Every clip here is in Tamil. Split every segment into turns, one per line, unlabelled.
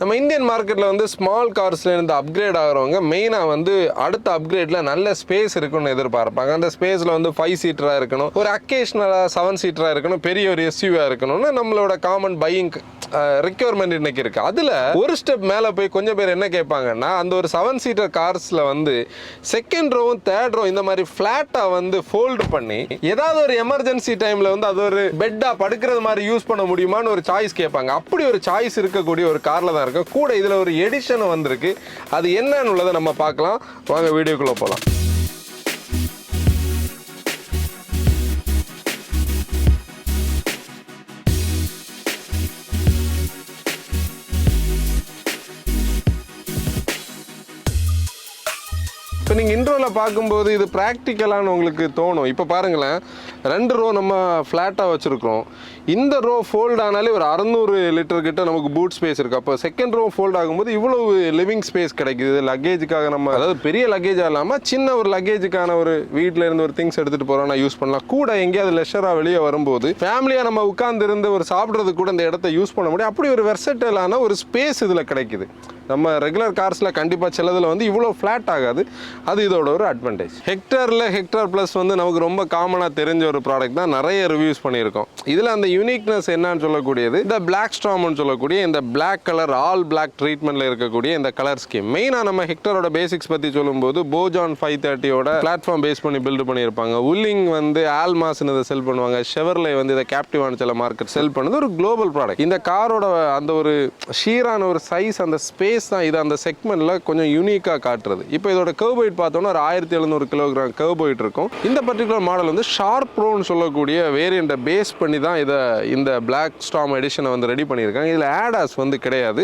நம்ம இந்தியன் மார்க்கெட்டில் வந்து ஸ்மால் கார்ஸ்லேருந்து அப்கிரேட் ஆகிறவங்க மெயினாக வந்து அடுத்த அப்கிரேடில் நல்ல ஸ்பேஸ் இருக்குன்னு எதிர்பார்ப்பாங்க. அந்த ஸ்பேஸில் வந்து 5 சீட்டராக இருக்கணும், ஒரு அக்கேஷனலாக 7 சீட்டராக இருக்கணும், பெரிய ஒரு எஸ்யூவாக இருக்கணும்னு நம்மளோட காமன் பையிங் ரெக்யர்மெண்ட் இன்னைக்கு இருக்குது. அதில் ஒரு ஸ்டெப் மேலே போய் கொஞ்சம் பேர் என்ன கேட்பாங்கன்னா, அந்த ஒரு 7 சீட்டர் கார்ஸில் வந்து செகண்ட் ரோவும் தேர்ட் ரோ இந்த மாதிரி ஃப்ளாட்டாக வந்து ஃபோல்டு பண்ணி ஏதாவது ஒரு எமர்ஜென்சி டைமில் வந்து அது ஒரு பெட்டாக படுக்கிறது மாதிரி யூஸ் பண்ண முடியுமான்னு ஒரு சாய்ஸ் கேட்பாங்க. அப்படி ஒரு சாய்ஸ் இருக்கக்கூடிய ஒரு காரில் தான் இருக்கும். கூட இதில் ஒரு எடிஷன் வந்திருக்கு. அது என்னன்னு உள்ளதை நம்ம பார்க்கலாம். வாங்க வீடியோக்குள்ளே போகலாம். இப்போ நீங்கள் இன்ட்ரோவில் பார்க்கும்போது இது ப்ராக்டிக்கலான்னு உங்களுக்கு தோணும். இப்போ பாருங்களேன், 2 ரோ நம்ம ஃப்ளாட்டாக வச்சுருக்கோம். இந்த ரோ ஃபோல்ட் ஆனாலே ஒரு 600 லிட்டர் கிட்ட நமக்கு பூட் ஸ்பேஸ் இருக்குது. அப்போ செகண்ட் ரோ ஃபோல்ட் ஆகும்போது இவ்வளவு லிவிங் ஸ்பேஸ் கிடைக்குது. லக்கேஜுக்காக நம்ம, அதாவது பெரிய லக்கேஜாக இல்லாமல் சின்ன ஒரு லக்கேஜுக்கான ஒரு வீட்டில் இருந்து ஒரு திங்ஸ் எடுத்துகிட்டு போகிறோம், நான் யூஸ் பண்ணலாம். கூட எங்கேயாவது லெஷராக வெளியே வரும்போது ஃபேமிலியாக நம்ம உட்கார்ந்து இருந்து ஒரு சாப்பிட்றதுக்கு கூட இந்த இடத்த யூஸ் பண்ண முடியும். அப்படி ஒரு வெர்சட்டலான ஒரு ஸ்பேஸ் இதில் கிடைக்குது. நம்ம ரெகுலர் கார்ஸில் கண்டிப்பாக சிலதில் வந்து இவ்வளோ ஃப்ளாட் ஆகாது. அது இதோட ஒரு அட்வான்டேஜ். ஹெக்டார் ப்ளஸ் வந்து நமக்கு ரொம்ப காமனாக தெரிஞ்ச ஒரு ப்ராடக்ட் தான், நிறைய ரிவ்யூஸ் பண்ணியிருக்கோம். இதில் அந்த யூனிக்னஸ் என்னன்னு சொல்லக்கூடியது இந்த பிளாக் ஸ்டாம்னு சொல்லக்கூடிய இந்த பிளாக் கலர் ஆல் பிளாக் ட்ரீட்மெண்ட்டில் இருக்கக்கூடிய இந்த கலர் ஸ்கீம். மெயினாக நம்ம ஹெக்டாரோட பேசிக்ஸ் பற்றி சொல்லும்போது போஜான் 530 பிளாட்ஃபார்ம் பேஸ் பண்ணி பில்டு பண்ணியிருப்பாங்க. உல்லிங் வந்து ஆல்மாஸ்ன்னு இதை செல் பண்ணுவாங்க. ஷெவர்லே வந்து இதை கேப்டிவான சில மார்க்கெட் செல் பண்ணுது. ஒரு குளோபல் ப்ராடக்ட். இந்த காரோட அந்த ஒரு ஷீரான ஒரு சைஸ், அந்த ஸ்பேஸ் தான் இது அந்த செக்மெண்ட்ல கொஞ்சம் யூனிக்காக காட்டுறது. இப்போ இதோட கர்வ் வெயிட் பார்த்தோம்னா ஒரு 1700 கிலோகிராம் கர்வ் வெயிட் இருக்கும். இந்த பர்டிகுலர் மாடல் வந்து ஷார்ப் ப்ரோன்னு சொல்லக்கூடிய வேரியண்ட்டை பேஸ் பண்ணி தான் இதை இந்த பிளாக் ஸ்டாம் எடிஷனை வந்து ரெடி பண்ணியிருக்காங்க. இதில் ஆடாஸ் வந்து கிடையாது.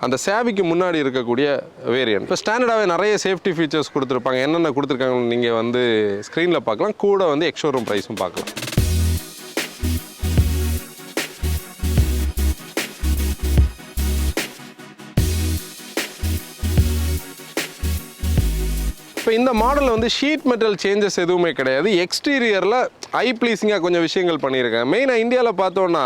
அந்த சேவிக்கு முன்னாடி இருக்கக்கூடிய வேரியன்ட். இப்போ ஸ்டாண்டர்டாகவே நிறைய சேஃப்டி ஃபீச்சர்ஸ் கொடுத்துருப்பாங்க. என்னென்ன கொடுத்துருக்காங்கன்னு நீங்கள் வந்து ஸ்க்ரீனில் பார்க்கலாம். கூட வந்து எக்ஸ்ஷோரூம் ப்ரைஸும் பார்க்கலாம். இப்போ இந்த மாடலில் வந்து ஷீட் மெட்டல் சேஞ்சஸ் எதுவுமே கிடையாது. எக்ஸ்டீரியரில் ஐ ப்ளீஸிங்காக கொஞ்சம் விஷயங்கள் பண்ணியிருக்கேன். மெயினாக இந்தியாவில் பார்த்தோன்னா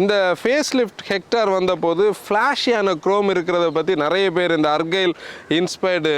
இந்த ஃபேஸ் லிஃப்ட் ஹெக்டார் வந்தபோது ஃப்ளாஷியான க்ரோம் இருக்கிறத பற்றி நிறைய பேர் இந்த அர்கைல் இன்ஸ்பயர்டு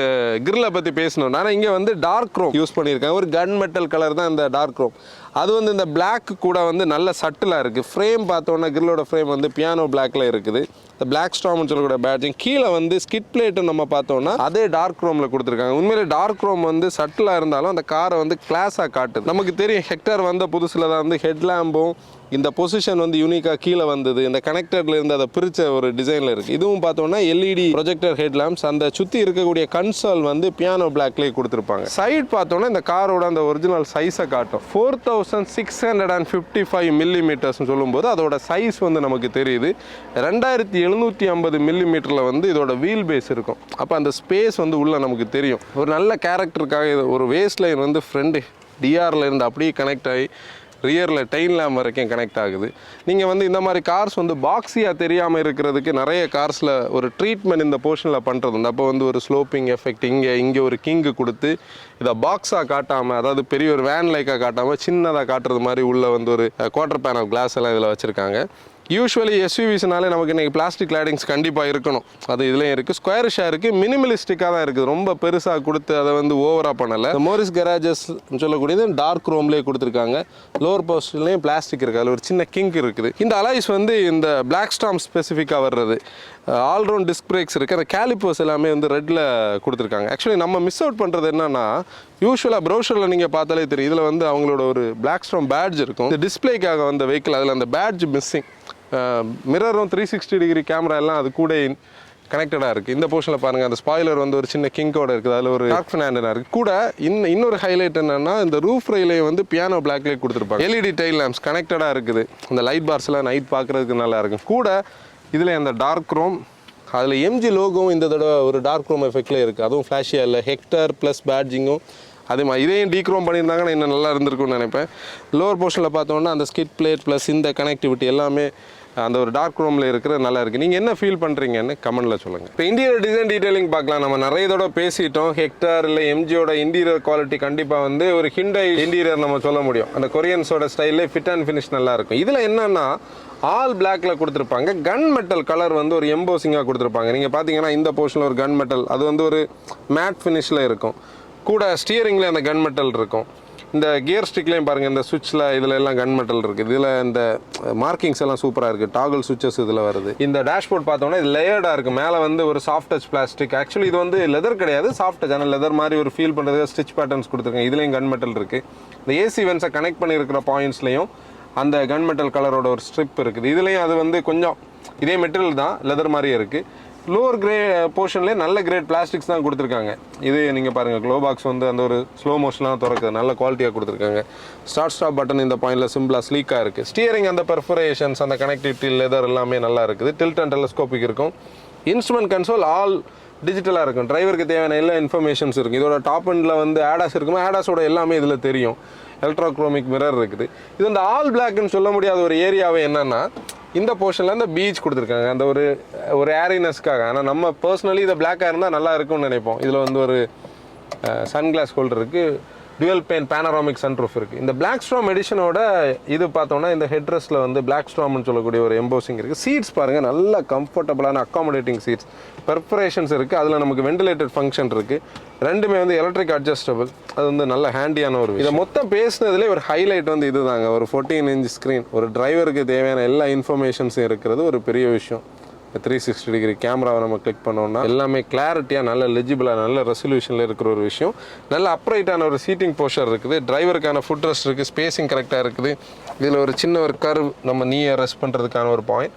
கிரில்லை பற்றி பேசணும். ஆனால் இங்கே வந்து டார்க் க்ரோம் யூஸ் பண்ணியிருக்காங்க. ஒரு கன் மெட்டல் கலர் தான் இந்த டார்க் க்ரோம். அது வந்து இந்த பிளாக் கூட வந்து நல்ல சட்டிலாக இருக்குது. ஃப்ரேம் பார்த்தோன்னா கிரில்லோட ஃப்ரேம் வந்து பியானோ பிளாக்ல இருக்குது. இந்த பிளாக் ஸ்டாம்னு சொல்லக்கூடிய பேட்ஜிங் கீழே வந்து ஸ்கிட் பிளேட்டு நம்ம பார்த்தோன்னா அதே டார்க் க்ரோமில் கொடுத்துருக்காங்க. உண்மையிலே டார்க் க்ரோம் வந்து சட்டிலாக இருந்தாலும் அந்த காரை வந்து கிளாஸாக காட்டுது. நமக்கு தெரியும் ஹெக்டார் வந்த புதுசில் தான் வந்து ஹெட்லாம்பும் இந்த பொசிஷன் வந்து யூனிக்காக கீழே வந்தது. இந்த கனெக்டர்ல இருந்து அதை பிரிச்ச ஒரு டிசைனில் இருக்குது. இதுவும் பார்த்தோம்னா எல்இடி ப்ரொஜெக்டர் ஹெட்லாம்ப்ஸ். அந்த சுற்றி இருக்கக்கூடிய கன்சோல் வந்து பியானோ பிளாக்லேயே கொடுத்துருப்பாங்க. சைட் பார்த்தோன்னா இந்த காரோட அந்த ஒரிஜினல் சைஸை காட்டும். 4655 மில்லிமீட்டர்ஸ்னு சொல்லும்போது அதோட சைஸ் வந்து நமக்கு தெரியுது. 2750 மில்லிமீட்டரில் வந்து இதோட வீல் பேஸ் இருக்கும். அப்போ அந்த ஸ்பேஸ் வந்து உள்ள நமக்கு தெரியும். ஒரு நல்ல கேரக்டருக்காக ஒரு வேஸ்ட் லைன் வந்து ஃப்ரண்ட் டிஆரில் இருந்து அப்படியே கனெக்ட் ஆகி ரியரில் டெயின் லேம்ப் வரைக்கும் கனெக்ட் ஆகுது. நீங்கள் வந்து இந்த மாதிரி கார்ஸ் வந்து பாக்ஸியாக தெரியாமல் இருக்கிறதுக்கு நிறைய கார்ஸில் ஒரு ட்ரீட்மெண்ட் இந்த போர்ஷனில் பண்ணுறது உண்டு. அப்போ வந்து ஒரு ஸ்லோப்பிங் எஃபெக்ட் இங்கே ஒரு கிங்கு கொடுத்து இதை பாக்ஸாக காட்டாமல், அதாவது பெரிய ஒரு வேன் லைக்காக காட்டாமல் சின்னதாக காட்டுறது மாதிரி உள்ள வந்து ஒரு குவார்டர் பேனல் கிளாஸ் எல்லாம் இதில் வச்சுருக்காங்க. யூஸ்வலி எஸ்யூவிஸ்னாலே நமக்கு இன்றைக்கி பிளாஸ்டிக் கிளாடிங்ஸ் கண்டிப்பாக இருக்கணும். அது இதுலேயும் இருக்குது. ஸ்கொயரிஷாக இருக்குது. மினிமலிஸ்டிக்காக தான் இருக்குது. ரொம்ப பெருசாக கொடுத்து அதை வந்து ஓவராக பண்ணலை. மோரிஸ் கராஜஸ் சொல்லக்கூடியது டார்க் ரோம்லேயே கொடுத்துருக்காங்க. லோவர் போர்ஷன்லேயும் பிளாஸ்டிக் இருக்குது. அதில் ஒரு சின்ன கிங்க் இருக்குது. இந்த அலாய்ஸ் வந்து இந்த பிளாக் ஸ்டாம் ஸ்பெசிஃபிக்காக வர்றது. ஆல்ரவுண்ட் டிஸ்க் பிரேக்ஸ் இருக்குது. அந்த கேலிப்பர்ஸ் எல்லாமே வந்து ரெட்டில் கொடுத்துருக்காங்க. ஆக்சுவலி நம்ம மிஸ் அவுட் பண்ணுறது என்னன்னா, யூஸ்வலாக ப்ரௌசரில் நீங்கள் பார்த்தாலே தெரியும், இதில் வந்து அவங்களோட ஒரு பிளாக் ஸ்டாம் பேட்ஜ் இருக்கும். இந்த டிஸ்பிளேக்காக வந்த வெஹிக்கிள், அதில் அந்த பேட்ஜ் மிஸ்ஸிங். மிரரும் 360 டிகிரி கேமரா எல்லாம் அது கூட கனெக்டடாக இருக்குது. இந்த போர்ஷனில் பாருங்கள், அந்த ஸ்பாய்லர் வந்து ஒரு சின்ன கிங்கோட இருக்குது. அதில் ஒரு டார்க் ஃபேனாக இருக்குது. கூட இன்னொரு ஹைலைட் என்னென்னா, இந்த ரூஃப் ரயிலையும் வந்து பியானோ பிளாக்லேயே கொடுத்துருப்பாங்க. எல்இடி டைல் லேம்ப்ஸ் கனெக்டடாக இருக்குது. அந்த லைட் பார்ஸ்லாம் நைட் பார்க்குறதுக்கு நல்லா இருக்கும். கூட இதில் அந்த டார்க் க்ரோம், அதில் எம்ஜி லோகோவும் இந்த தடவை ஒரு டார்க் க்ரோம் எஃபெக்ட்லேயே இருக்குது. அதுவும் ஃப்ளாஷியாக இல்லை. ஹெக்டார் ப்ளஸ் பேட்ஜிங்கும் அதே மாதிரி இதையும் டீக்ரோம் பண்ணியிருந்தாங்கன்னா இன்னும் நல்லா இருந்திருக்கும்னு நினைப்பேன். லோவர் போர்ஷனில் பார்த்தோன்னா அந்த ஸ்கிட் பிளேட் ப்ளஸ் இந்த கனெக்டிவிட்டி எல்லாமே அந்த ஒரு டார்க் ரூமில் இருக்கிற நல்லா இருக்குது. நீங்கள் என்ன ஃபீல் பண்ணுறீங்கன்னு கமெண்ட்டில் சொல்லுங்கள். இப்போ இன்டீரியர் டிசைன் டீடைலிங் பார்க்கலாம். நம்ம நிறைய இதோட பேசிட்டோம். ஹெக்டார் இல்லை எம்ஜியோட இன்டீரியர் குவாலிட்டி கண்டிப்பாக வந்து ஒரு ஹிண்டை இன்டீரியர் நம்ம சொல்ல முடியும். அந்த கொரியன்ஸோட ஸ்டைலே ஃபிட் அண்ட் ஃபினிஷ் நல்லா இருக்கும். இதில் என்னென்னா ஆல் பிளாக்ல கொடுத்துருப்பாங்க. கன் மெட்டல் கலர் வந்து ஒரு எம்போசிங்காக கொடுத்துருப்பாங்க. நீங்கள் பார்த்தீங்கன்னா இந்த போர்ஷனில் ஒரு கன் மெட்டல், அது வந்து ஒரு மேட் ஃபினிஷில் இருக்கும். கூட ஸ்டியரிங்கில் அந்த கன் மெட்டல் இருக்கும். இந்த கியர் ஸ்டிக்லேயும் பாருங்கள், இந்த சுவிட்சில் இதில் எல்லாம் கன் மெட்டல் இருக்குது. இதில் இந்த மார்க்கிங்ஸ் எல்லாம் சூப்பராக இருக்குது. டாகல் சுவிச்சஸ் இதில் வருது. இந்த டேஷ்போர்ட் பார்த்தோன்னா இது லேயர்டாக இருக்குது. மேலே வந்து ஒரு சாஃப்ட் டச் பிளாஸ்டிக். ஆக்சுவலி இது வந்து லெதர் கிடையாது, சாஃப்ட் டச். ஆனால் லெதர் மாதிரி ஒரு ஃபீல் பண்ணுறது ஸ்டிச் பேட்டர்ன்ஸ் கொடுத்துருக்காங்க. இதுலேயும் கன் மெட்டல் இருக்குது. இந்த ஏசி வென்ஸை கனெக்ட் பண்ணியிருக்கிற பாயிண்ட்ஸ்லையும் அந்த கன் மெட்டல் கலரோட ஒரு ஸ்ட்ரிப் இருக்குது. இதுலேயும் அது வந்து கொஞ்சம் இதே மெட்டீரியல் தான், லெதர் மாதிரியே இருக்குது. லோவர் கிரே போர்ஷன்லேயே நல்ல கிரேட் பிளாஸ்டிக்ஸ் தான் கொடுத்துருக்காங்க. இது நீங்கள் பாருங்கள், க்ளோ பாக்ஸ் வந்து அந்த ஒரு ஸ்லோ மோஷனாக திறக்குது, நல்ல குவாலிட்டியாக கொடுத்துருக்காங்க. ஸ்டாப் பட்டன் இந்த பாயிண்டில் சிம்பிளாக ஸ்லீக்காக இருக்குது. ஸ்டியரிங் அந்த பெர்ஃபரேஷன்ஸ், அந்த கனெக்டிவிட்டி, லெதர் எல்லாமே நல்லா இருக்குது. டில்ட் அண்ட் டெலஸ்கோபிக் இருக்கும். இன்ஸ்ட்ருமெண்ட் கன்சோல் ஆல் டிஜிட்டலாக இருக்கும். டிரைவருக்கு தேவையான எல்லா இன்ஃபர்மேஷன்ஸ் இருக்குது. இதோட டாப் எண்டில் வந்து ஆடாஸ் இருக்குமா, ஆடாஸோட எல்லாமே இதில் தெரியும். எலக்ட்ரோக்ரோமிக் மிரர் இருக்குது. இது வந்து ஆல் பிளாக்னு சொல்ல முடியாத ஒரு ஏரியாவே என்னென்னா, இந்த போர்ஷனில் இந்த பீச் கொடுத்துருக்காங்க, அந்த ஒரு ஏரினஸ்க்காக. ஆனால் நம்ம பர்சனலி இதை பிளாக்காக இருந்தால் நல்லா இருக்கும்னு நினைப்போம். இதில் வந்து ஒரு சன்கிளாஸ் ஹோல்டர் இருக்குது. டுவல் பெயின் பேனராமிக் சன்ரூஃப் இருக்குது. இந்த பிளாக் ஸ்ட்ராம் எடிஷனோட இது பார்த்தோம்னா இந்த ஹெட்ரெஸ்ட்டில் வந்து பிளாக் ஸ்ட்ராம்னு சொல்லக்கூடிய ஒரு எம்போசிங் இருக்குது. சீட்ஸ் பாருங்கள், நல்ல கம்ஃபர்டபுளான அக்காமடேட்டிங் சீட்ஸ். பெர்ஃபரேஷன்ஸ் இருக்குது. அதில் நமக்கு வெண்டிலேட்டட் ஃபங்க்ஷன் இருக்குது. ரெண்டுமே வந்து எலக்ட்ரிக் அட்ஜஸ்டபிள். அது வந்து நல்ல ஹேண்டியான ஒரு இதை மொத்தம் பேசுனதுலேயே ஒரு ஹைலைட் வந்து இது தாங்க, ஒரு 14 இன்ச் ஸ்க்ரீன். ஒரு டிரைவருக்கு தேவையான எல்லா இன்ஃபர்மேஷன்ஸும் இருக்கிறது ஒரு பெரிய விஷயம். 360 டிகிரி கேமராவை நம்ம கிளிக் பண்ணோம்னா எல்லாமே கிளாரிட்டியாக, நல்ல லெஜிபிளாக, நல்ல ரெசல்யூஷனில் இருக்கிற ஒரு விஷயம். நல்ல அப்ரைட்டான ஒரு சீட்டிங் போஸ்டர் இருக்குது. டிரைவருக்கான ஃபுட் ரெஸ்ட் இருக்குது. ஸ்பேசிங் கரெக்டாக இருக்குது. இதில் ஒரு சின்ன ஒரு கர்வ், நம்ம நீயை ரெஸ்ட் பண்ணுறதுக்கான ஒரு பாயிண்ட்.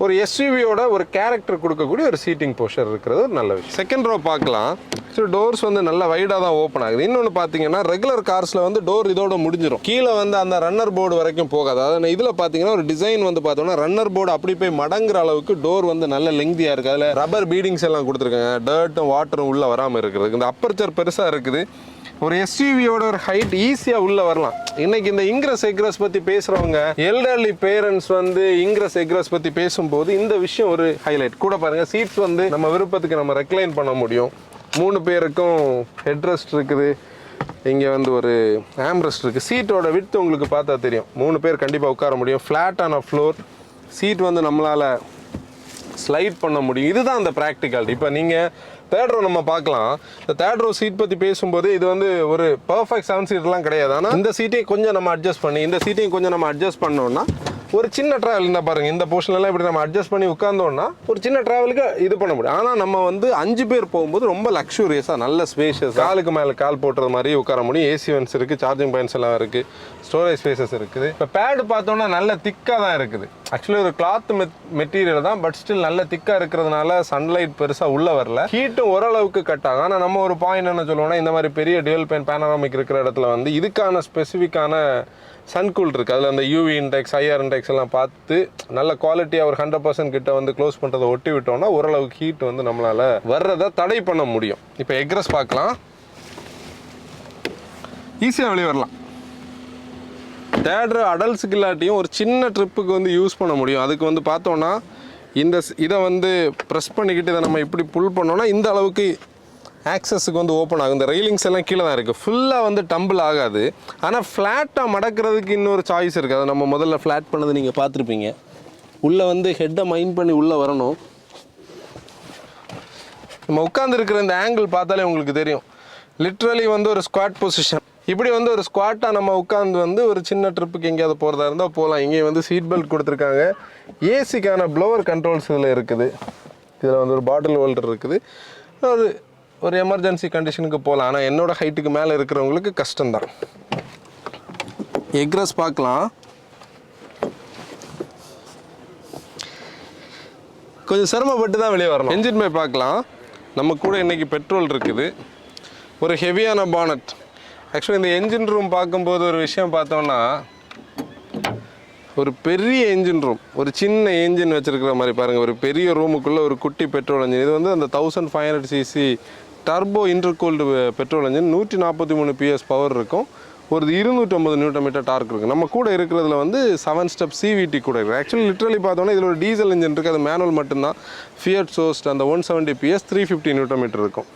ஒரு எஸ்யூவியோட ஒரு கேரக்டர் கொடுக்கக்கூடிய ஒரு சீட்டிங் போஸ்டர் இருக்கிறது ஒரு நல்ல விஷயம். செகண்ட் ரோ பார்க்கலாம். ஸோ டோர்ஸ் வந்து நல்ல வைடாக தான் ஓப்பன் ஆகுது. இன்னொன்று பார்த்தீங்கன்னா, ரெகுலர் கார்ஸில் வந்து டோர் இதோட முடிஞ்சிடும். கீழே வந்து அந்த ரன்னர் போர்டு வரைக்கும் போகாது. அதாவது இதில் பார்த்தீங்கன்னா ஒரு டிசைன் வந்து பார்த்தோம்னா ரன்னர் போர்டு அப்படி போய் மடங்குற அளவுக்கு டோர் வந்து நல்ல லெங்தியாக இருக்குது. அதில் ரப்பர் பீடிங்ஸ் எல்லாம் கொடுத்துருக்காங்க, டர்ட்டும் வாட்டரும் உள்ளே வராமல் இருக்கிறதுக்கு. இந்த அப்பர்ச்சர் பெருசாக இருக்குது. ஒரு எஸ்யூவியோட ஒரு ஹைட் ஈஸியாக உள்ளே வரலாம். இன்னைக்கு இந்த இங்கிரஸ் எக்ரஸ் பற்றி பேசுகிறவங்க, எல்டர்லி பேரண்ட்ஸ் வந்து இங்கிரஸ் எக்ரஸ் பற்றி பேசும்போது இந்த விஷயம் ஒரு ஹைலைட். கூட பாருங்கள், சீட்ஸ் வந்து நம்ம விருப்பத்துக்கு நம்ம ரெக்ளைன் பண்ண முடியும். 3 பேருக்கும் ஹெட்ரெஸ்ட் இருக்குது. இங்கே வந்து ஒரு ஆம்ரெஸ்ட் இருக்குது. சீட்டோட விட்த் உங்களுக்கு பார்த்தா தெரியும். 3 பேர் கண்டிப்பாக உட்கார முடியும். ஃப்ளாட்டான ஃப்ளோர். சீட் வந்து நம்மளால் ஸ்லைட் பண்ண முடியும். இதுதான் அந்த ப்ராக்டிகாலிட்டி. இப்போ நீங்கள் தேர்ட் ரோ நம்ம பார்க்கலாம். இந்த தேர்ட் ரோ சீட் பற்றி பேசும்போது இது வந்து ஒரு பர்ஃபெக்ட் 7 சீட்டர்லாம் கிடையாது. ஆனால் இந்த சீட்டையும் கொஞ்சம் நம்ம அட்ஜஸ்ட் பண்ணி, இந்த சீட்டையும் கொஞ்சம் நம்ம அட்ஜஸ்ட் பண்ணோம்னா ஒரு சின்ன ட்ராவல் இருந்தால் பாருங்கள், இந்த போர்ஷன்லாம் இப்படி நம்ம அட்ஜஸ்ட் பண்ணி உட்காந்தோம்னா ஒரு சின்ன ட்ராவலுக்கு இது பண்ண முடியும். ஆனால் நம்ம வந்து 5 பேர் போகும்போது ரொம்ப லக்ஸூரியஸாக, நல்ல ஸ்பேஷியஸ், காலுக்கு மேலே கால் போட்டுறது மாதிரி உட்கார முடியும். ஏசி வென்ட்ஸ் இருக்குது, சார்ஜிங் பாயிண்ட்ஸ் எல்லாம் இருக்குது, ஸ்டோரேஜ் ஸ்பேசஸ் இருக்குது. இப்போ பேடு பார்த்தோன்னா நல்ல திக்காக தான் இருக்குது. ஆக்சுவலி ஒரு கிளாத் மெட்டீரியல் தான், பட் ஸ்டில் நல்ல திக்காக இருக்கிறதுனால சன்லைட் பெருசாக உள்ளே வரல. ஹீட்டும் ஓரளவுக்கு கட் ஆகும். ஆனால் நம்ம ஒரு பாயிண்ட் என்ன சொல்லுவோம்னா, இந்த மாதிரி பெரிய டுவல் பெயின் பேனராமிக் இருக்கிற இடத்துல வந்து இதுக்கான ஸ்பெசிஃபிக்கான சன்கூல் இருக்குது. அதில் அந்த யூவி இன்டெக்ஸ், ஐஆர் இன்டெக்ஸ் எல்லாம் பார்த்து நல்ல குவாலிட்டியாக ஒரு 100% கிட்ட வந்து க்ளோஸ் பண்ணுறதை ஒட்டி விட்டோம்னா ஓரளவுக்கு ஹீட் வந்து நம்மளால் வர்றதை தடை பண்ண முடியும். இப்போ எக்ரஸ் பார்க்கலாம். ஈஸியாக வெளியே வரலாம். தேர்ட் அடல்ட்ஸுக்கு இல்லாட்டியும் ஒரு சின்ன ட்ரிப்புக்கு வந்து யூஸ் பண்ண முடியும். அதுக்கு வந்து பார்த்தோன்னா இதை வந்து ப்ரெஸ் பண்ணிக்கிட்டு இதை நம்ம இப்படி புல் பண்ணோன்னா இந்த அளவுக்கு ஆக்சஸுக்கு வந்து ஓப்பன் ஆகும். இந்த ரெயிலிங்ஸ் எல்லாம் கீழே தான் இருக்குது. ஃபுல்லாக வந்து டம்பிள் ஆகாது. ஆனால் ஃப்ளாட்டாக மடக்கிறதுக்கு இன்னொரு சாய்ஸ் இருக்குது. அதை நம்ம முதல்ல ஃப்ளாட் பண்ணது நீங்கள் பார்த்துருப்பீங்க. உள்ளே வந்து ஹெட்டை மைண்ட் பண்ணி உள்ளே வரணும். நம்ம உட்காந்துருக்கிற இந்த ஆங்கிள் பார்த்தாலே உங்களுக்கு தெரியும். லிட்ரலி வந்து ஒரு ஸ்குவாட் பொசிஷன். இப்படி வந்து ஒரு ஸ்குவாட்டாக நம்ம உட்காந்து வந்து ஒரு சின்ன ட்ரிப்புக்கு எங்கேயாவது போகிறதா இருந்தால் போகலாம். இங்கே வந்து சீட் பெல்ட் கொடுத்துருக்காங்க. ஏசிக்கான ப்ளோவர் கண்ட்ரோல்ஸ் இதில் இருக்குது. இதில் வந்து ஒரு பாட்டில் ஹோல்டர் இருக்குது. ஒரு எமர்ஜென்சி கண்டிஷனுக்கு போகலாம். ஆனால் என்னோட ஹைட்டுக்கு மேலே இருக்கிறவங்களுக்கு கஷ்டம்தான். எக்ரஸ் பார்க்கலாம். கொஞ்சம் சிரமப்பட்டு தான் வெளியே வரணும். என்ஜின் பே பார்க்கலாம். நம்ம கூட இன்றைக்கி பெட்ரோல் இருக்குது. ஒரு ஹெவியான பானட். ஆக்சுவலி இந்த என்ஜின் ரூம் பார்க்கும்போது ஒரு விஷயம் பார்த்தோம்னா, ஒரு பெரிய என்ஜின் ரூம், ஒரு சின்ன என்ஜின் வச்சுருக்கிற மாதிரி பாருங்கள். ஒரு பெரிய ரூமுக்குள்ளே ஒரு குட்டி பெட்ரோல் என்ஜின். இது வந்து அந்த 1500cc turbo intercooled petrol engine. 143 PS power இருக்கும். ஒரு 250 Nm டார்க் இருக்குது. நம்ம கூட இருக்கிறதுல வந்து 7 ஸ்டெப் CVT கூட இருக்குது. ஆக்சுவலி லிட்ரலி பார்த்தோன்னா இதில் ஒரு டீசல் இன்ஜின் இருக்குது. அது மேனுவல் மட்டும்தான். ஃபியட் சோஸ்ட் அந்த 170 PS 350 Nm இருக்கும்.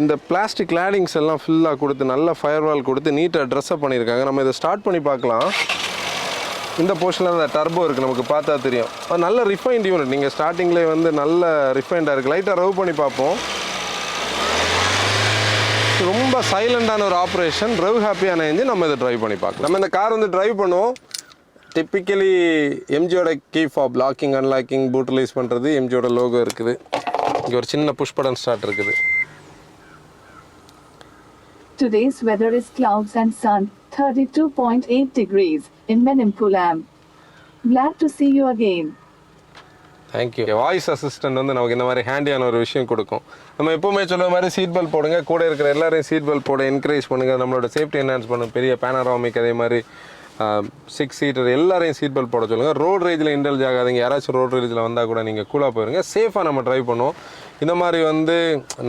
இந்த பிளாஸ்டிக் லேடிங்ஸ் எல்லாம் ஃபுல்லாக கொடுத்து நல்ல ஃபயர்வால் கொடுத்து நீட்டாக ட்ரெஸ்அப் பண்ணியிருக்காங்க. நம்ம இதை ஸ்டார்ட் பண்ணி பார்க்கலாம். இந்த போர்ஷனில் அந்த டர்போ இருக்குது, நமக்கு பார்த்தா தெரியும். நல்ல ரிஃபைன்ட் யூனிட். நீங்கள் ஸ்டார்டிங்லேயே வந்து நல்ல ரிஃபைண்டாக இருக்குது. லைட்டாக ரவ் பண்ணி பார்ப்போம். ரொம்ப சைலண்டான ஒரு ஆப்ரேஷன், ரவ் ஹாப்பியான என்ஜின். நம்ம இதை ட்ரைவ் பண்ணி பார்க்கலாம். நம்ம இந்த கார் வந்து ட்ரைவ் பண்ணுவோம். டிப்பிக்கலி எம்ஜியோட key fob locking unlocking boot release பண்ணுறது எம்ஜியோட லோகோ இருக்குது. இங்கே ஒரு சின்ன புஷ் பட்டன் ஸ்டார்ட் இருக்குது.
Today's weather is clouds and sun, 32.8 degrees in Menimkulam. Glad to see you again.
Thank you. Voice assistant வந்து நமக்கு இந்த மாதிரி ஹேண்டியான ஒரு விஷயம் கொடுக்கும். நம்ம எப்போவுமே சொல்கிற மாதிரி சீட் பெல்ட் போடுங்க, கூட இருக்கிற எல்லாரையும் சீட் பெல்ட் போட என்கரேஜ் பண்ணுங்கள். நம்மளோட சேஃப்டி என்ஹான்ஸ் பண்ணும். பெரிய பேனராமிக் அதே மாதிரி 6 சீட்டர் எல்லாரையும் சீட் பெல்ட் போட சொல்லுங்கள். ரோட் ரேஜில் இன்டெல்ஜ் ஆகாதீங்க. யாராச்சும் ரோட் ரேஜில் வந்தால் கூட நீங்கள் கூலாக போயிருங்க. சேஃபாக நம்ம ட்ரைவ் பண்ணுவோம். இந்த மாதிரி வந்து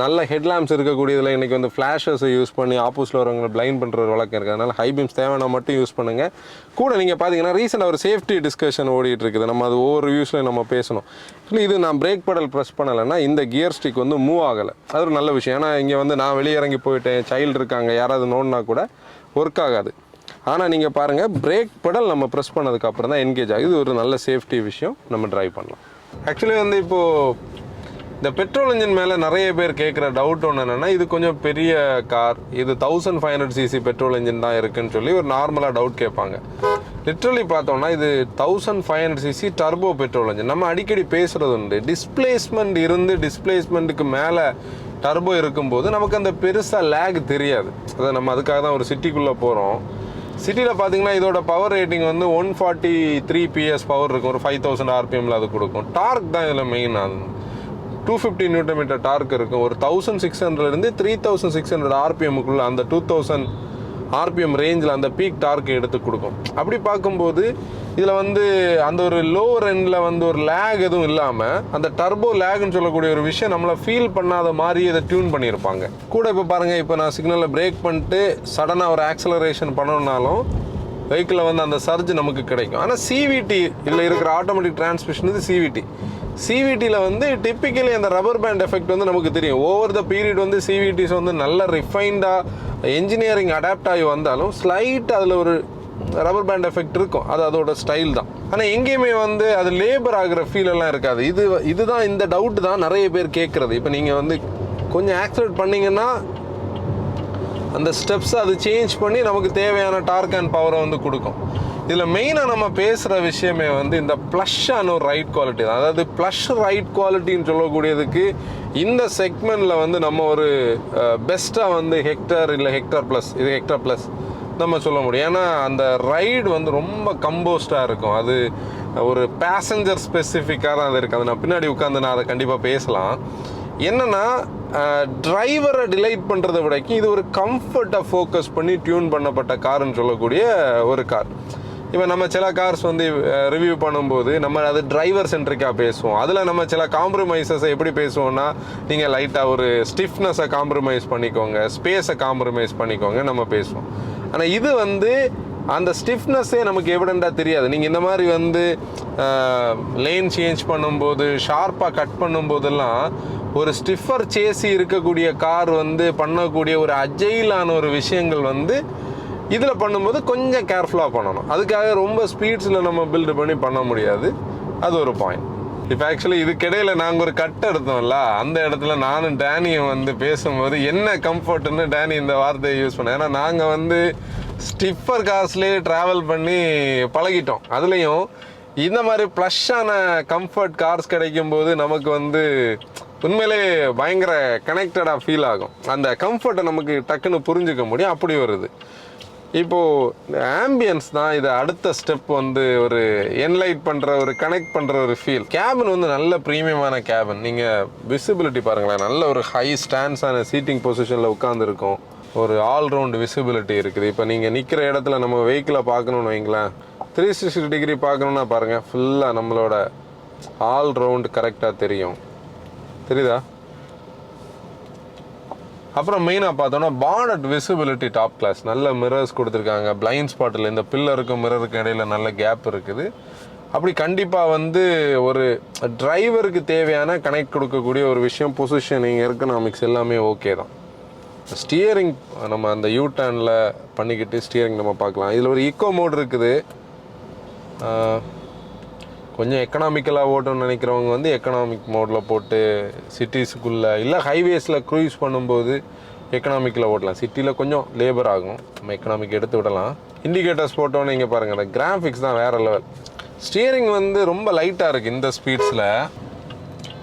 நல்ல ஹெட்லாம்ப்ஸ் இருக்கக்கூடியதில் இன்றைக்கி வந்து ஃப்ளாஷர்ஸை யூஸ் பண்ணி ஆப்போசிட்டில் வரவங்களை பிளைண்ட் பண்ணுற ஒரு வழக்கம் இருக்குது. அதனால் ஹை பீம்ஸ் தேவையான மட்டும் யூஸ் பண்ணுங்கள். கூட நீங்கள் பார்த்தீங்கன்னா ரீசெண்டாக ஒரு சேஃப்டி டிஸ்கஷன் ஓடிட்டு இருக்குது. நம்ம அது ஒவ்வொரு ரிவ்யூஸில் நம்ம பேசணும். இது நான் பிரேக் பெடல் ப்ரெஸ் பண்ணலைன்னா இந்த கியர் ஸ்டிக் வந்து மூவ் ஆகலை. அது ஒரு நல்ல விஷயம். ஏன்னா இங்கே வந்து நான் வெளியே இறங்கி போயிட்டேன், சைல்டு இருக்காங்க, யாராவது நோண்டினா கூட ஒர்க் ஆகாது. ஆனால் நீங்கள் பாருங்கள், பிரேக் பெடல் நம்ம ப்ரெஸ் பண்ணதுக்கப்புறம் தான் என்கேஜ் ஆகுது. இது ஒரு நல்ல சேஃப்டி விஷயம். நம்ம ட்ரைவ் பண்ணலாம். ஆக்சுவலி வந்து இப்போது இந்த பெட்ரோல் இன்ஜின் மேலே நிறைய பேர் கேட்குற டவுட் ஒன்று என்னென்னா, இது கொஞ்சம் பெரிய கார், இது 1500cc பெட்ரோல் இன்ஜின் தான் இருக்குன்னு சொல்லி ஒரு நார்மலாக டவுட் கேட்பாங்க. லிட்ரலி பார்த்தோம்னா இது 1500cc டர்போ பெட்ரோல் இன்ஜின். நம்ம அடிக்கடி பேசுகிறது உண்டு, டிஸ்பிளேஸ்மெண்ட் இருந்து டிஸ்பிளேஸ்மெண்ட்டுக்கு மேலே டர்போ இருக்கும்போது நமக்கு அந்த பெருசாக லேக் தெரியாது. அதை நம்ம அதுக்காக தான் ஒரு சிட்டிக்குள்ளே போகிறோம். சிட்டியில் பார்த்தீங்கன்னா இதோட பவர் ரேட்டிங் வந்து 143 PS பவர் இருக்கும். ஒரு 5000 RPMல அது கொடுக்கும். டார்க் தான் இதில் மெயின். அது 250 Nm டார்க் இருக்கும். ஒரு 1600 3600 RPMக்குள்ள அந்த 2000 RPM ரேஞ்சில் அந்த பீக் டார்க் எடுத்து கொடுக்கும். அப்படி பார்க்கும்போது இதில் வந்து அந்த ஒரு லோவர் எண்டில் வந்து ஒரு லேக் எதுவும் இல்லாமல் அந்த டர்போ லேக்னு சொல்லக்கூடிய ஒரு விஷயம் நம்மளை ஃபீல் பண்ணாத மாதிரி இதை டியூன் பண்ணியிருப்பாங்க. கூட இப்போ பாருங்கள், இப்போ நான் சிக்னலில் பிரேக் பண்ணிட்டு சடனாக ஒரு ஆக்சலரேஷன் பண்ணணுன்னாலும் வெஹிக்கிளில் வந்து அந்த சர்ஜ் நமக்கு கிடைக்கும். ஆனால் சிவிடி இதில் இருக்கிற ஆட்டோமேட்டிக் டிரான்ஸ்மிஷன் இது சிவிடியில் வந்து டிப்பிக்கலி அந்த ரப்பர் பேண்ட் எஃபெக்ட் வந்து நமக்கு தெரியும். ஓவர் த பீரியட் வந்து சிவிடிஸ் வந்து நல்ல ரிஃபைண்டாக என்ஜினியரிங் அடாப்ட் ஆகி வந்தாலும் ஸ்லைட் அதில் ஒரு ரப்பர் பேண்ட் எஃபெக்ட் இருக்கும். அது அதோட ஸ்டைல் தான். ஆனால் எங்கேயுமே வந்து அது லேபர் ஆகிற ஃபீல் எல்லாம் இருக்காது. இதுதான் இந்த டவுட் தான் நிறைய பேர் கேட்குறது. இப்போ நீங்கள் வந்து கொஞ்சம் ஆக்சிலேட் பண்ணிங்கன்னா அந்த ஸ்டெப்ஸை அது சேஞ்ச் பண்ணி நமக்கு தேவையான டார்க் அண்ட் பவரை வந்து கொடுக்கும். இதில் மெயினாக நம்ம பேசுகிற விஷயமே வந்து இந்த ப்ளஷ்ஷான ஒரு ரைட் குவாலிட்டி தான். அதாவது ப்ளஷ் ரைட் குவாலிட்டின்னு சொல்லக்கூடியதுக்கு இந்த செக்மெண்ட்டில் வந்து நம்ம ஒரு பெஸ்ட்டாக வந்து ஹெக்டர் இல்லை ஹெக்டர் ப்ளஸ், இது ஹெக்டர் ப்ளஸ் நம்ம சொல்ல முடியும். ஏன்னா அந்த ரைடு வந்து ரொம்ப கம்போஸ்டாக இருக்கும். அது ஒரு பேசஞ்சர் ஸ்பெசிஃபிக்காக தான் அது இருக்குது. அது நான் பின்னாடி உட்காந்து நான் அதை கண்டிப்பாக பேசலாம். என்னென்னா டிரைவரை டிலைட் பண்ணுறதை விடக்கும் இது ஒரு கம்ஃபர்ட்டை ஃபோக்கஸ் பண்ணி டியூன் பண்ணப்பட்ட காருன்னு சொல்லக்கூடிய ஒரு கார். இப்போ நம்ம சில கார்ஸ் வந்து ரிவ்யூ பண்ணும்போது நம்ம அது டிரைவர் சென்ட்ரிக்காக பேசுவோம். அதில் நம்ம சில காம்ப்ரமைசஸை எப்படி பேசுவோம்னா, நீங்கள் லைட்டாக ஒரு ஸ்டிஃப்னஸை காம்ப்ரமைஸ் பண்ணிக்கோங்க, ஸ்பேஸை காம்ப்ரமைஸ் பண்ணிக்கோங்க நம்ம பேசுவோம். ஆனால் இது வந்து அந்த ஸ்டிஃப்னஸ்ஸே நமக்கு எவிடெண்ட்டாக தெரியாது. நீங்கள் இந்த மாதிரி வந்து லேன் சேஞ்ச் பண்ணும்போது, ஷார்ப்பாக கட் பண்ணும்போதெல்லாம் ஒரு ஸ்டிஃபர் சேசி இருக்கக்கூடிய கார் வந்து பண்ணக்கூடிய ஒரு அஜைலான ஒரு விஷயங்கள் வந்து இதில் பண்ணும்போது கொஞ்சம் கேர்ஃபுல்லாக பண்ணணும். அதுக்காக ரொம்ப ஸ்பீட்ஸில் நம்ம பில்டு பண்ணி பண்ண முடியாது. அது ஒரு பாயிண்ட். இப்போ ஆக்சுவலி இதுக்கிடையில் நாங்கள் ஒரு கட் எடுத்தோம்ல, அந்த இடத்துல நானும் டேனியும் வந்து பேசும்போது என்ன கம்ஃபர்ட்னு டேனி இந்த வார்த்தையை யூஸ் பண்ணேன். ஏன்னா நாங்கள் வந்து ஸ்டிஃபர் கார்ஸ்லேயே ட்ராவல் பண்ணி பழகிட்டோம். அதுலேயும் இந்த மாதிரி ப்ளஷ்ஷான கம்ஃபர்ட் கார்ஸ் கிடைக்கும்போது நமக்கு வந்து உண்மையிலே பயங்கர கனெக்டடாக ஃபீல் ஆகும். அந்த கம்ஃபர்ட்டை நமக்கு டக்குன்னு புரிஞ்சுக்க முடியும். அப்படி வருது. இப்போது ஆம்பியன்ஸ் தான் இது அடுத்த ஸ்டெப் வந்து ஒரு என்லைட் பண்ணுற ஒரு கனெக்ட் பண்ணுற ஒரு ஃபீல். கேபின் வந்து நல்ல ப்ரீமியமான கேபின். நீங்கள் விசிபிலிட்டி பாருங்களேன், நல்ல ஒரு ஹை ஸ்டாண்ட்ஸான சீட்டிங் பொசிஷனில் உட்காந்துருக்கோம். ஒரு ஆல்ரவுண்ட் விசிபிலிட்டி இருக்குது. இப்போ நீங்கள் நிற்கிற இடத்துல நம்ம வெஹிக்கிளை பார்க்கணுன்னு வைங்களேன், 360 டிகிரி பார்க்கணுன்னா பாருங்கள், ஃபுல்லாக நம்மளோட ஆல்ரவுண்ட் கரெக்டாக தெரியுதா? அப்புறம் மெயினாக பார்த்தோன்னா பானட் விசிபிலிட்டி டாப் கிளாஸ். நல்ல மிரர்ஸ் கொடுத்துருக்காங்க. பிளைண்ட் ஸ்பாட்டில் இந்த பில்லருக்கும் மிரருக்கும் இடையில் நல்ல கேப் இருக்குது. அப்படி கண்டிப்பாக வந்து ஒரு டிரைவருக்கு தேவையான கனெக்ட் கொடுக்கக்கூடிய ஒரு விஷயம். பொசிஷனிங், எர்கனாமிக்ஸ் எல்லாமே ஓகே தான். ஸ்டியரிங் நம்ம அந்த யூ டர்னில் பண்ணிக்கிட்டு ஸ்டியரிங் நம்ம பார்க்கலாம். இதில் ஒரு ஈக்கோ மோட் இருக்குது. கொஞ்சம் எக்கனாமிக்கலாக ஓட்டணும்னு நினைக்கிறவங்க வந்து எக்கனாமிக் மோடில் போட்டு சிட்டிஸுக்குள்ளே இல்லை ஹைவேஸில் க்ரூஸ் பண்ணும்போது எக்கனாமிக்கில் ஓட்டலாம். சிட்டியில் கொஞ்சம் லேபர் ஆகும், நம்ம எக்கனாமிக் எடுத்து விடலாம். இண்டிகேட்டர்ஸ் போட்டோன்னு இங்கே பாருங்கள், அந்த கிராஃபிக்ஸ் தான் வேறு லெவல். ஸ்டியரிங் வந்து ரொம்ப லைட்டாக இருக்குது இந்த ஸ்பீட்ஸில்.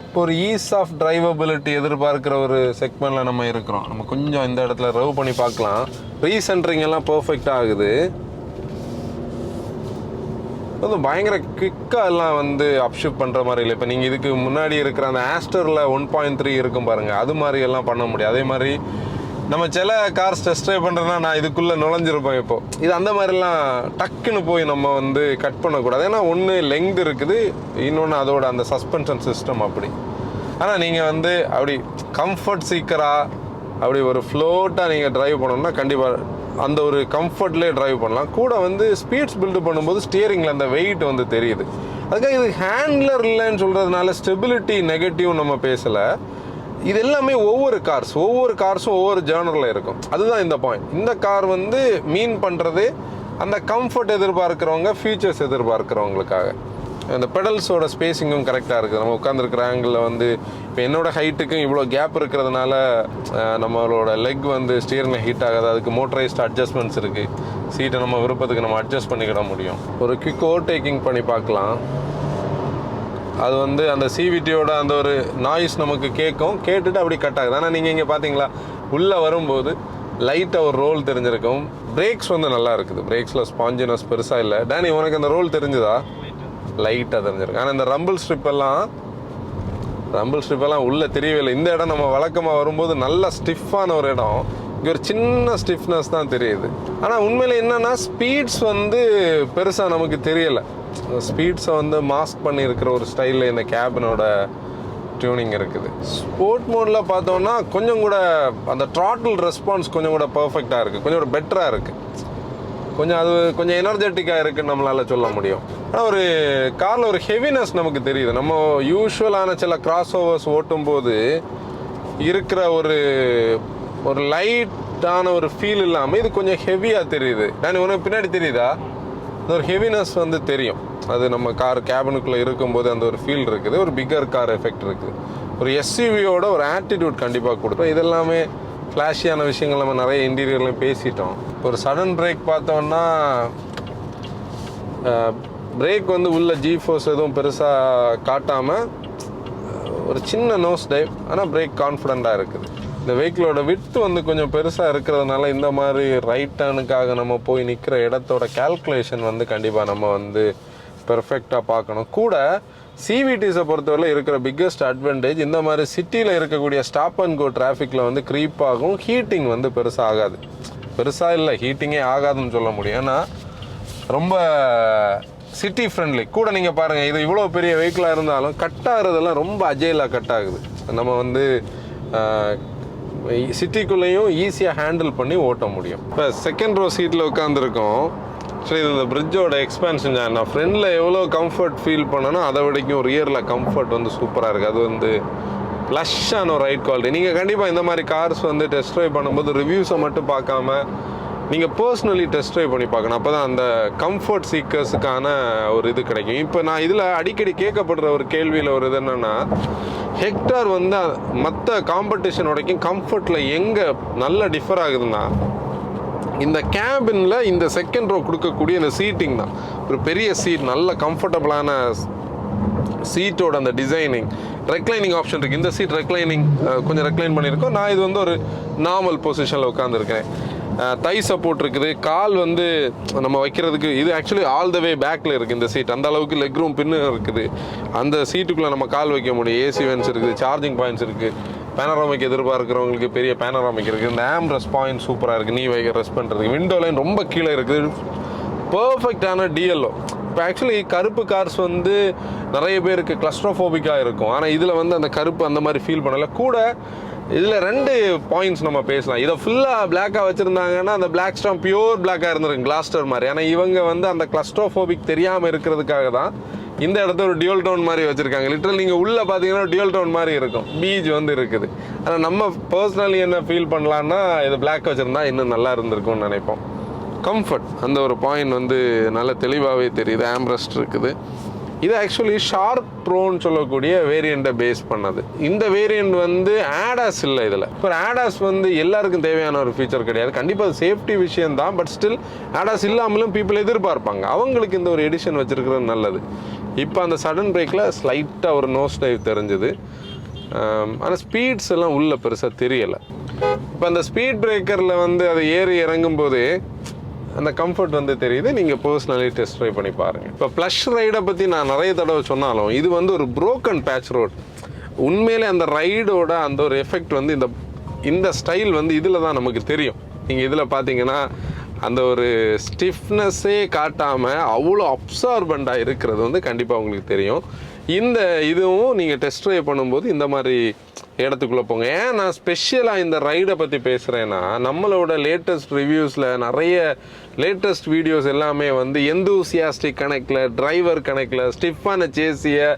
இப்போ ஒரு ஈஸ் ஆஃப் டிரைவபிலிட்டி எதிர்பார்க்குற ஒரு செக்மெண்ட்டில் நம்ம இருக்கிறோம். நம்ம கொஞ்சம் இந்த இடத்துல ரவ் பண்ணி பார்க்கலாம். ரீசென்ட்ரிங் எல்லாம் பர்ஃபெக்டாக ஆகுது. அது பயங்கர குவிக்காக எல்லாம் வந்து அப்ஷிஃப்ட் பண்ணுற மாதிரி இல்லை. இப்போ நீங்கள் இதுக்கு முன்னாடி இருக்கிற அந்த ஆஸ்டரில் 1.3 இருக்கும் பாருங்கள், அது மாதிரி எல்லாம் பண்ண முடியும். அதே மாதிரி நம்ம சில கார்ஸ் டெஸ்ட் ட்ரைவ் பண்ணுறதுனா நான் இதுக்குள்ளே நுழைஞ்சிருப்பேன். இப்போது இது அந்த மாதிரிலாம் டக்குன்னு போய் நம்ம வந்து கட் பண்ணக்கூடாது. ஏன்னா ஒன்று லெங்த் இருக்குது, இன்னொன்று அதோட அந்த சஸ்பென்ஷன் சிஸ்டம் அப்படி. ஆனால் நீங்கள் வந்து அப்படி கம்ஃபர்ட் சீக்கராக அப்படி ஒரு ஃப்ளோட்டாக நீங்கள் ட்ரைவ் பண்ணணும்னா கண்டிப்பாக அந்த ஒரு கம்ஃபர்ட்லேயே ட்ரைவ் பண்ணலாம். கூட வந்து ஸ்பீட்ஸ் பில்டு பண்ணும்போது ஸ்டியரிங்கில் அந்த வெயிட் வந்து தெரியுது. அதுக்காக இது ஹேண்ட்லர் இல்லைன்னு சொல்கிறதுனால ஸ்டெபிலிட்டி நெகட்டிவ் நம்ம பேசலை. இது எல்லாமே ஒவ்வொரு கார்ஸும் ஒவ்வொரு ஜேர்னரில் இருக்கும். அதுதான் இந்த பாயிண்ட். இந்த கார் வந்து மீன் பண்ணுறது அந்த கம்ஃபர்ட் எதிர்பார்க்குறவங்க, ஃபீச்சர்ஸ் எதிர்பார்க்குறவங்களுக்காக. அந்த பெடல்ஸோட ஸ்பேஸிங்கும் கரெக்டாக இருக்குது. நம்ம உட்காந்துருக்கிற ஆங்கிளில் வந்து இப்போ என்னோடய ஹைட்டுக்கும் இவ்வளோ கேப் இருக்கிறதுனால நம்மளோட லெக் வந்து ஸ்டியரிங்கில் ஹீட் ஆகாது. அதுக்கு மோட்டரைஸ்ட் அட்ஜஸ்ட்மெண்ட்ஸ் இருக்குது. சீட்டை நம்ம விருப்பத்துக்கு நம்ம அட்ஜஸ்ட் பண்ணிக்கிட முடியும். ஒரு குவிக் ஓவர்டேக்கிங் பண்ணி பார்க்கலாம். அது வந்து அந்த சிவிடியோட அந்த ஒரு நாய்ஸ் நமக்கு கேட்டுட்டு அப்படி கட் ஆகுது. ஆனால் நீங்கள் இங்கே பார்த்தீங்களா, உள்ளே வரும்போது லைட்டாக ஒரு ரோல் தெரிஞ்சிருக்கும். பிரேக்ஸ் வந்து நல்லா இருக்குது. பிரேக்ஸில் ஸ்பாஞ்சினஸ் பெருசாக இல்லை. டேனி, உனக்கு அந்த ரோல் தெரிஞ்சுதா? லைட்டாக தெரிஞ்சிருக்கு. ஆனால் இந்த ரம்பிள் ஸ்ட்ரிப்பெல்லாம் உள்ளே தெரியவே இல்லை. இந்த இடம் நம்ம வழக்கமாக வரும்போது நல்ல ஸ்டிஃபான ஒரு இடம், இங்கே ஒரு சின்ன ஸ்டிஃப்னஸ் தான் தெரியுது. ஆனால் உண்மையில் என்னென்னா ஸ்பீட்ஸ் வந்து பெருசாக நமக்கு தெரியலை. ஸ்பீட்ஸை வந்து மாஸ்க் பண்ணியிருக்கிற ஒரு ஸ்டைலில் இந்த கேபினோட டியூனிங் இருக்குது. ஸ்போர்ட் மோடில் பார்த்தோன்னா கொஞ்சம் கூட அந்த த்ராட்டில் ரெஸ்பான்ஸ் கொஞ்சம் கூட பர்ஃபெக்டாக இருக்குது, கொஞ்சம் கூட பெட்டராக இருக்குது. கொஞ்சம் எனர்ஜெட்டிக்காக இருக்குன்னு நம்மளால் சொல்ல முடியும். ஆனால் ஒரு காரில் ஒரு ஹெவினஸ் நமக்கு தெரியுது. நம்ம யூஸ்வலான சில கிராஸ் ஓவர்ஸ் ஓட்டும்போது இருக்கிற ஒரு லைட்டான ஒரு ஃபீல் இல்லாமல் இது கொஞ்சம் ஹெவியாக தெரியுது. நான் உனக்கு பின்னாடி தெரியுதா? அந்த ஒரு ஹெவினஸ் வந்து தெரியும். அது நம்ம கார் கேபினுக்குள்ளே இருக்கும்போது அந்த ஒரு ஃபீல் இருக்குது. ஒரு பிக்கர் கார் எஃபெக்ட் இருக்குது. ஒரு எஸ்யூவியோட ஒரு ஆட்டிடியூட் கண்டிப்பாக கொடுத்தோம். இதெல்லாமே ஃப்ளாஷியான விஷயங்கள் நம்ம நிறைய இன்டீரியர்லையும் பேசிட்டோம். ஒரு சடன் பிரேக் பார்த்தோன்னா பிரேக் வந்து உள்ள ஜி ஃபோர்ஸ் எதுவும் பெருசாக காட்டாமல் ஒரு சின்ன நோஸ் டைவ், ஆனால் பிரேக் கான்ஃபிடண்ட்டாக இருக்குது. இந்த வெஹிக்கிளோட விட்த் வந்து கொஞ்சம் பெருசாக இருக்கிறதுனால இந்த மாதிரி ரைட் டர்னுக்காக நம்ம போய் நிற்கிற இடத்தோட கால்குலேஷன் வந்து கண்டிப்பாக நம்ம வந்து பெர்ஃபெக்டாக பார்க்கணும். கூட சிவிடிஸை பொறுத்தவரையில் இருக்கிற பிக்கஸ்ட் அட்வான்டேஜ், இந்த மாதிரி சிட்டியில் இருக்கக்கூடிய ஸ்டாப் அண்ட் கோ டிராஃபிக்கில் வந்து க்ரீப் ஆகும். ஹீட்டிங் வந்து பெருசாக ஆகாது. பெருசாக இல்லை, ஹீட்டிங்கே ஆகாதுன்னு சொல்ல முடியும். ஏன்னா ரொம்ப சிட்டி ஃப்ரெண்ட்லி. கூட நீங்கள் பாருங்கள், இது இவ்வளோ பெரிய வெஹிக்கிளாக இருந்தாலும் கட் ஆகுறதெல்லாம் ரொம்ப அஜைலாக கட் ஆகுது. நம்ம வந்து சிட்டிக்குள்ளேயும் ஈஸியாக ஹேண்டில் பண்ணி ஓட்ட முடியும். இப்போ செகண்ட் ரோ சீட்டில் உட்காந்துருக்கோம். ஸோ இது இந்த பிரிட்ஜோட எக்ஸ்பென்ஷன். நான் ஃப்ரண்டில் எவ்வளோ கம்ஃபர்ட் ஃபீல் பண்ணனோ அதை விடைக்கும் ரியரில் கம்ஃபர்ட் வந்து சூப்பராக இருக்குது. அது வந்து ப்ளஷ்ஷான ஒரு ரைட் குவாலிட்டி. நீங்கள் கண்டிப்பாக இந்த மாதிரி கார்ஸ் வந்து டெஸ்ட் ட்ரைவ் பண்ணும்போது ரிவ்யூஸை மட்டும் பார்க்காம நீங்கள் பர்சனலி டெஸ்ட் ட்ரைவ் பண்ணி பார்க்கணும். அப்போ தான் அந்த கம்ஃபர்ட் சீக்கர்ஸுக்கான ஒரு இது கிடைக்கும். இப்போ நான் இதில் அடிக்கடி கேட்கப்படுற ஒரு கேள்வியில் ஒரு இது என்னென்னா, ஹெக்டார் வந்து மற்ற காம்படிஷனோடைக்கும் கம்ஃபர்ட்டில் எங்கே நல்ல டிஃபர் ஆகுதுன்னா, இந்த கேபினில் இந்த செகண்ட் ரோ கொடுக்கக்கூடிய இந்த சீட்டிங் தான். ஒரு பெரிய சீட், நல்ல கம்ஃபர்டபுளான சீட்டோட அந்த டிசைனிங், ரெக்ளைனிங் ஆப்ஷன் இருக்குது. இந்த சீட் ரெக்ளைனிங், கொஞ்சம் ரெக்ளைன் பண்ணியிருக்கோம். நான் இது வந்து ஒரு நார்மல் பொசிஷனில் உட்காந்துருக்கேன். தை சப்போர்ட் இருக்குது. கால் வந்து நம்ம வைக்கிறதுக்கு இது ஆக்சுவலி ஆல் த வே பேக்கில் இருக்குது இந்த சீட். அந்த அளவுக்கு லெக் ரூம் பின்னு இருக்குது. அந்த சீட்டுக்குள்ளே நம்ம கால் வைக்க முடியும். ஏசி வென்ஸ் இருக்குது, சார்ஜிங் பாயிண்ட்ஸ் இருக்குது. பேனராமிக் எதிர்பார்க்குறவங்களுக்கு பெரிய பேனராமிக் இருக்குது. இந்த ஆம்ரெஸ்ட் பாயிண்ட் சூப்பராக இருக்குது, நீ வைக்க ரெஸ்ட் பண்ணுறதுக்கு. விண்டோ லைன் ரொம்ப கீழே இருக்குது. பர்ஃபெக்டான டிஎல்ஓ. இப்போ ஆக்சுவலி கருப்பு கார்ஸ் வந்து நிறைய பேருக்கு கிளஸ்ட்ரோஃபோபிக்காக இருக்கும். ஆனால் இதில் வந்து அந்த கருப்பு அந்த மாதிரி ஃபீல் பண்ணலை. கூட இதில் 2 பாயிண்ட்ஸ் நம்ம பேசலாம். இதை ஃபுல்லாக பிளாக்காக வச்சுருந்தாங்கன்னா அந்த பிளாக் ஸ்டாம் பியூர் பிளாக்காக இருந்திருக்கும், கிளாஸ்டர் மாதிரி. ஆனால் இவங்க வந்து அந்த கிளஸ்ட்ரோஃபோபிக் தெரியாமல் இருக்கிறதுக்காக தான் இந்த இடத்த ஒரு டியூல் டோன் மாதிரி வச்சுருக்காங்க. லிட்டரல் நீங்கள் உள்ளே பார்த்தீங்கன்னா டியூல் டோன் மாதிரி இருக்கும், பீச் வந்து இருக்குது. ஆனால் நம்ம பர்சனலி என்ன ஃபீல் பண்ணலான்னா, இது பிளாக் வச்சுருந்தா இன்னும் நல்லா இருந்திருக்கும்னு நினைப்போம். கம்ஃபர்ட் அந்த ஒரு பாயிண்ட் வந்து நல்ல தெளிவாகவே தெரியுது. ஆம்ரெஸ்ட் இருக்குது. இது ஆக்சுவலி ஷார்க் ப்ரோன்னு சொல்லக்கூடிய வேரியண்ட்டை பேஸ் பண்ணது. இந்த வேரியண்ட் வந்து ஆடாஸ் இல்லை இதில். இப்போ ஆடாஸ் வந்து எல்லாருக்கும் தேவையான ஒரு ஃபீச்சர் கிடையாது. கண்டிப்பாக அது சேஃப்டி விஷயம் தான். பட் ஸ்டில் ஆடாஸ் இல்லாமலும் பீப்புள் எதிர்பார்ப்பாங்க. அவங்களுக்கு இந்த ஒரு எடிஷன் வச்சுருக்கிறது நல்லது. இப்போ அந்த சடன் பிரேக்கில் ஸ்லைட்டாக ஒரு நோஸ் டைவ் தெரிஞ்சுது. ஆனால் ஸ்பீட்ஸ் எல்லாம் உள்ள பெருசாக தெரியலை. இப்போ அந்த ஸ்பீட் பிரேக்கரில் வந்து அதை ஏறி இறங்கும்போது அந்த கம்ஃபர்ட் வந்து தெரியுது. நீங்கள் பர்சனலி டெஸ்ட் ட்ரைவ் பண்ணி பாருங்கள். இப்போ ப்ளஷ் ரைடை பற்றி நான் நிறைய தடவை சொன்னாலும் இது வந்து ஒரு ப்ரோக்கன் பேட்ச் ரோட். உண்மையிலே அந்த ரைடோட அந்த ஒரு எஃபெக்ட் வந்து இந்த ஸ்டைல் வந்து இதில் தான் நமக்கு தெரியும். நீங்கள் இதில் பார்த்தீங்கன்னா அந்த ஒரு ஸ்டிஃப்னஸ்ஸே காட்டாமல் அவ்வளோ அப்சார்பண்டாக இருக்கிறது வந்து கண்டிப்பாக உங்களுக்கு தெரியும். இதுவும் நீங்கள் டெஸ்ட் ட்ரைவ் பண்ணும்போது இந்த மாதிரி இடத்துக்குள்ளே போங்க. ஏன் நான் ஸ்பெஷலாக இந்த ரைடை பற்றி பேசுகிறேன்னா, நம்மளோட லேட்டஸ்ட் ரிவ்யூஸில் நிறைய லேட்டஸ்ட் வீடியோஸ் எல்லாமே வந்து எந்தூசியாஸ்டிக் கணக்கில், டிரைவர் கணக்கில், ஸ்டிஃபான சேசியை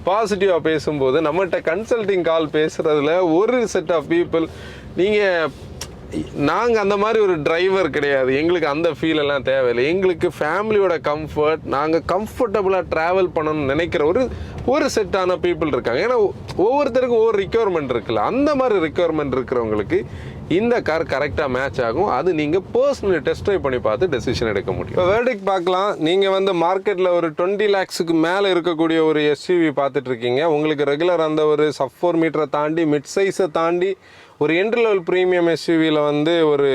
பாசிட்டிவாக பேசும்போது நம்மகிட்ட கன்சல்டிங் கால் பேசுகிறதுல ஒரு செட் ஆஃப் பீப்புள், நாங்கள் அந்த மாதிரி ஒரு டிரைவர் கிடையாது, எங்களுக்கு அந்த ஃபீல் எல்லாம் தேவையில்லை, எங்களுக்கு ஃபேமிலியோட கம்ஃபர்ட், நாங்கள் கம்ஃபர்டபுளாக ட்ராவல் பண்ணணும்னு நினைக்கிற ஒரு செட்டான பீப்புள் இருக்காங்க. ஏன்னா ஒவ்வொருத்தருக்கும் ஒவ்வொரு ரிக்யர்மெண்ட் இருக்குல்ல, அந்த மாதிரி ரிக்யர்மெண்ட் இருக்கிறவங்களுக்கு இந்த கார் கரெக்டாக மேட்ச் ஆகும். அது நீங்கள் பர்சனலி டெஸ்ட் ட்ரைவ் பண்ணி பார்த்து டெசிஷன் எடுக்க முடியும். இப்போ வேர்டிக் பார்க்கலாம். நீங்கள் வந்து மார்க்கெட்டில் ஒரு 20 lakhsக்கு மேலே இருக்கக்கூடிய ஒரு எஸ்யூவி பார்த்துட்டு இருக்கீங்க. உங்களுக்கு ரெகுலர் அந்த ஒரு sub 4 மீட்டரை தாண்டி மிட் சைஸை தாண்டி ஒரு என்ட்ரி லெவல் ப்ரீமியம் எஸ்யூவியில் வந்து ஒரு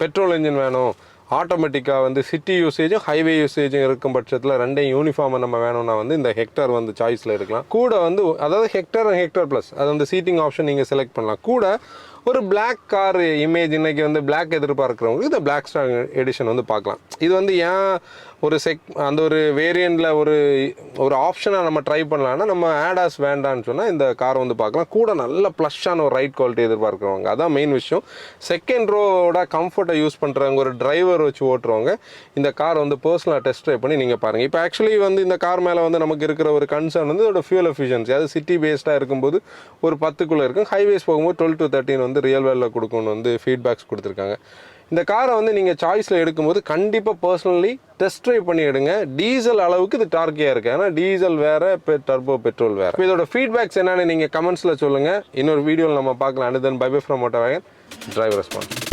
பெட்ரோல் இன்ஜின் வேணும், ஆட்டோமேட்டிக்காக வந்து சிட்டி யூசேஜும் ஹைவே யூசேஜும் இருக்கும் பட்சத்தில் ரெண்டையும் யூனிஃபார்மாக நம்ம வேணும்னா வந்து இந்த ஹெக்டர் வந்து சாய்ஸில் எடுக்கலாம். கூட வந்து அதாவது ஹெக்டர் ப்ளஸ் அது வந்து சீட்டிங் ஆப்ஷன் நீங்கள் செலக்ட் பண்ணலாம். கூட ஒரு பிளாக் கார் இமேஜ் இன்னைக்கு வந்து பிளாக் எதிர்பார்க்குறவங்களுக்கு இந்த பிளாக் ஸ்டார் எடிஷன் வந்து பார்க்கலாம். இது வந்து ஏன் ஒரு அந்த ஒரு வேரியண்ட்டில் ஒரு ஆப்ஷனாக நம்ம ட்ரை பண்ணலான்னா, நம்ம ஆடாஸ் வேண்டான்னு சொன்னால் இந்த கார் வந்து பார்க்கலாம். கூட நல்ல ப்ளஷ்ஷான ஒரு ரைட் குவாலிட்டி எதிர்பார்க்குறவங்க, அதான் மெயின் விஷயம். செகண்ட் ரோவோட கம்ஃபர்ட்டை யூஸ் பண்ணுறவங்க, ஒரு டிரைவர் வச்சு ஓட்டுறவங்க இந்த கார் வந்து பர்சனலாக டெஸ்ட் ட்ரைவ் பண்ணி நீங்கள் பாருங்கள். இப்போ ஆக்சுவலி வந்து இந்த கார் மேலே வந்து நமக்கு இருக்கிற ஒரு கன்சர்ன் வந்து இதோட ஃபியூல் எஃபிஷியன்சி. அது சிட்டி பேஸ்டாக இருக்கும்போது ஒரு 10க்குள்ளே இருக்கும், ஹைவேஸ் போகும்போது 12 to 13 வந்து ரியல் வேலில் கொடுக்கணும்னு வந்து ஃபீட்பேக்ஸ் கொடுத்துருக்காங்க. இந்த காரை வந்து நீங்கள் சாய்ஸில் எடுக்கும்போது கண்டிப்பாக பர்சனலி டெஸ்ட் ட்ரைவ் பண்ணி எடுங்க. டீசல் அளவுக்கு இது டார்க்கியாக இருக்குது. ஏன்னா டீசல் வேறு, டர்போ பெட்ரோல் வேறு. இதோட ஃபீட்பேக்ஸ் என்னன்னு நீங்கள் கமெண்ட்ஸில் சொல்லுங்கள். இன்னொரு வீடியோவில் நம்ம பார்க்கலாம். And then bye bye from motor wagon driver response.